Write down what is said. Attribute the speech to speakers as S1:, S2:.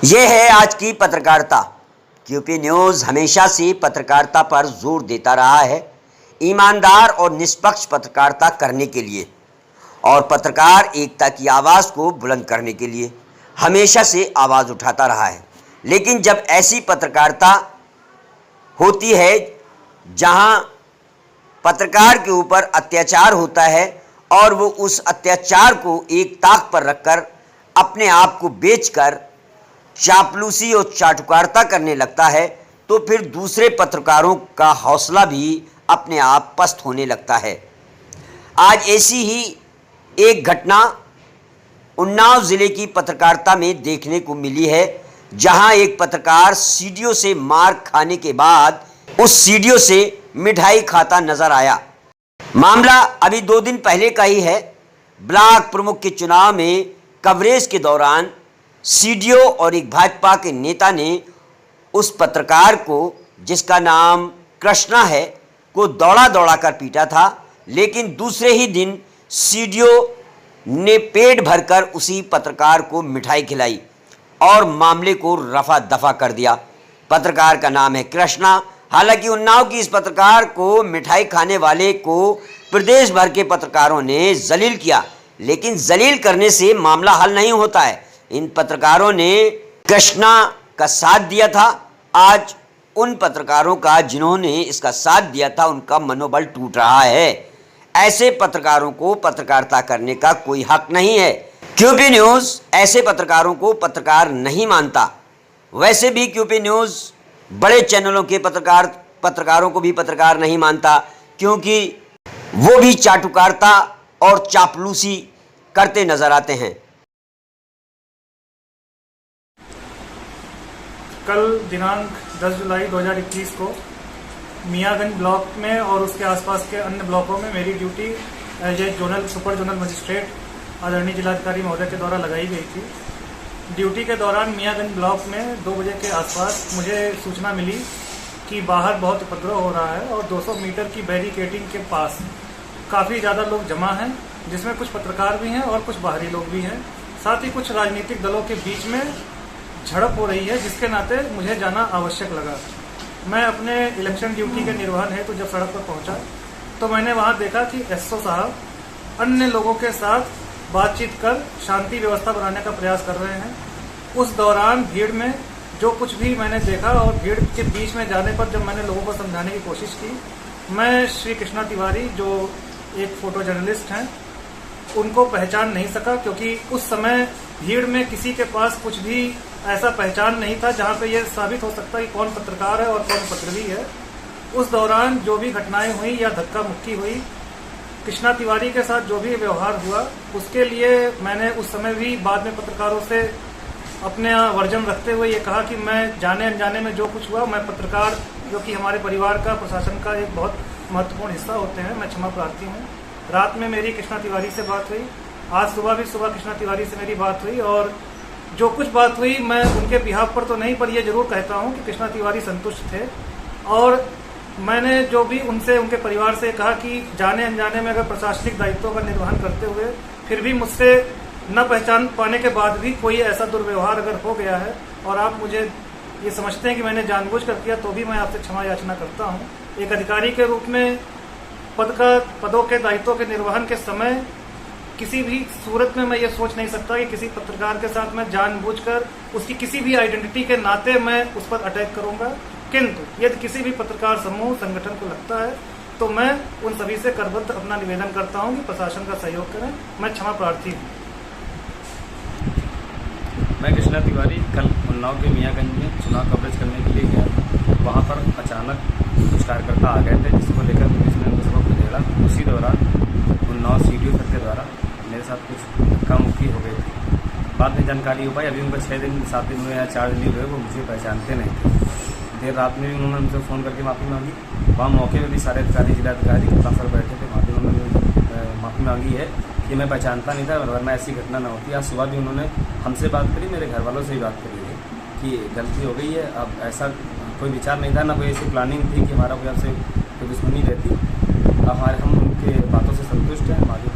S1: ये है आज की पत्रकारिता। क्यूपी न्यूज़ हमेशा से पत्रकारिता पर जोर देता रहा है, ईमानदार और निष्पक्ष पत्रकारिता करने के लिए और पत्रकार एकता की आवाज़ को बुलंद करने के लिए हमेशा से आवाज़ उठाता रहा है। लेकिन जब ऐसी पत्रकारिता होती है जहां पत्रकार के ऊपर अत्याचार होता है और वो उस अत्याचार को एक ताक पर रखकर अपने आप को बेचकर चापलूसी और चाटुकारिता करने लगता है, तो फिर दूसरे पत्रकारों का हौसला भी अपने आप पस्त होने लगता है। आज ऐसी ही एक घटना उन्नाव ज़िले की पत्रकारिता में देखने को मिली है, जहां एक पत्रकार सीडीओ से मार खाने के बाद उस सीडीओ से मिठाई खाता नजर आया। मामला अभी 2 दिन पहले का ही है। ब्लॉक प्रमुख के चुनाव में कवरेज के दौरान सीडीओ और एक भाजपा के नेता ने उस पत्रकार को, जिसका नाम कृष्णा है, को दौड़ा कर पीटा था। लेकिन दूसरे ही दिन सीडीओ ने पेट भरकर उसी पत्रकार को मिठाई खिलाई और मामले को रफा दफा कर दिया। पत्रकार का नाम है कृष्णा। हालांकि उन्नाव की इस पत्रकार को मिठाई खाने वाले को प्रदेश भर के पत्रकारों ने जलील किया, लेकिन जलील करने से मामला हल नहीं होता है। इन पत्रकारों ने कृष्णा का साथ दिया था। आज उन पत्रकारों का जिन्होंने इसका साथ दिया था उनका मनोबल टूट रहा है। ऐसे पत्रकारों को पत्रकारिता करने का कोई हक नहीं है। क्यूपी न्यूज़ ऐसे पत्रकारों को नहीं मानता। वैसे भी क्यूपी न्यूज़ बड़े चैनलों के पत्रकारों को भी पत्रकार नहीं मानता, क्योंकि वो भी चाटुकारिता और चापलूसी करते नजर आते हैं।
S2: कल दिनांक 10 जुलाई 2021 को मियाँगंज ब्लॉक में और उसके आसपास के अन्य ब्लॉकों में मेरी duty as a super zonal magistrate आदरणीय जिलाधिकारी महोदय के द्वारा लगाई गई थी। ड्यूटी के दौरान मियाँगंज ब्लॉक में 2 बजे के आसपास मुझे सूचना मिली कि बाहर बहुत उपद्रव हो रहा है और 200 मीटर की बैरिकेडिंग के पास काफ़ी ज़्यादा लोग जमा हैं, जिसमें कुछ पत्रकार भी हैं और कुछ बाहरी लोग भी हैं। साथ ही कुछ राजनीतिक दलों के बीच में झड़प हो रही है, जिसके नाते मुझे जाना आवश्यक लगा। मैं अपने इलेक्शन ड्यूटी के निर्वहन हेतु जब सड़क पर पहुंचा तो मैंने वहां देखा कि एसओ साहब अन्य लोगों के साथ बातचीत कर शांति व्यवस्था बनाने का प्रयास कर रहे हैं। उस दौरान भीड़ में जो कुछ भी मैंने देखा और भीड़ के बीच में जाने पर जब मैंने लोगों को समझाने की कोशिश की, मैं श्री कृष्णा तिवारी जो एक फोटो जर्नलिस्ट हैं उनको पहचान नहीं सका, क्योंकि उस समय भीड़ में किसी के पास कुछ भी ऐसा पहचान नहीं था जहां पे ये साबित हो सकता है कि कौन पत्रकार है और कौन पत्रवी है। उस दौरान जो भी घटनाएं हुई या धक्का मुक्की हुई, कृष्णा तिवारी के साथ जो भी व्यवहार हुआ, उसके लिए मैंने उस समय भी बाद में पत्रकारों से अपने वर्जन रखते हुए ये कहा कि मैं जाने अनजाने में जो कुछ हुआ, मैं पत्रकार जो कि हमारे परिवार का, प्रशासन का एक बहुत महत्वपूर्ण हिस्सा होते हैं, मैं क्षमा प्रार्थी हूँ। रात में मेरी कृष्णा तिवारी से बात हुई, आज सुबह कृष्णा तिवारी से मेरी बात हुई और जो कुछ बात हुई मैं उनके बिहाफ पर तो नहीं, पर यह जरूर कहता हूं कि कृष्णा तिवारी संतुष्ट थे। और मैंने जो भी उनसे, उनके परिवार से कहा कि जाने अनजाने में अगर प्रशासनिक दायित्वों का निर्वहन करते हुए फिर भी मुझसे न पहचान पाने के बाद भी कोई ऐसा दुर्व्यवहार अगर हो गया है और आप मुझे ये समझते हैं कि मैंने जानबूझ कर किया, तो भी मैं आपसे क्षमा याचना करता हूँ। एक अधिकारी के रूप में पदों के दायित्वों के निर्वहन के समय किसी भी सूरत में मैं ये सोच नहीं सकता कि किसी पत्रकार के साथ मैं जानबूझकर उसकी किसी भी आइडेंटिटी के नाते मैं उस पर अटैक करूंगा। किंतु यदि किसी भी पत्रकार समूह संगठन को लगता है तो मैं उन सभी से करबद्ध अपना निवेदन करता हूं कि प्रशासन का सहयोग करें। मैं क्षमा प्रार्थी हूँ।
S3: मैं कृष्णा तिवारी कल उन्नाव के मियाँगंज में चुनाव कवरेज करने के लिए गया। वहाँ पर अचानक कुछ कार्यकर्ता आ गए थे, जिसको लेकर पुलिस ने मुझको खदेड़ा। उसी दौरान उन्नाव सीडीओ सर के द्वारा मेरे साथ कुछ धक्का मुक्की हो गई थी। बाद में जानकारी हो पाई, अभी उनको 6 दिन 7 दिन हुए या 4 दिन हुए, वो मुझे पहचानते नहीं थे। देर रात में भी उन्होंने मुझसे फ़ोन करके माफ़ी मांगी। वहाँ मौके पर भी सारे अधिकारी, जिलाधिकारी कप्तान सर बैठे थे, वहाँ भी उन्होंने माफ़ी मांगी है कि मैं पहचानता नहीं था, वरना ऐसी घटना न होती। आज सुबह भी उन्होंने हमसे बात करी, मेरे घर वालों से भी बात करी है कि गलती हो गई है, अब ऐसा कोई विचार नहीं था, ना कोई ऐसी प्लानिंग थी कि हमारा कोई आपसे कोई दुश्मनी रहती। अब हम उनके बातों से संतुष्ट हैं। हमारी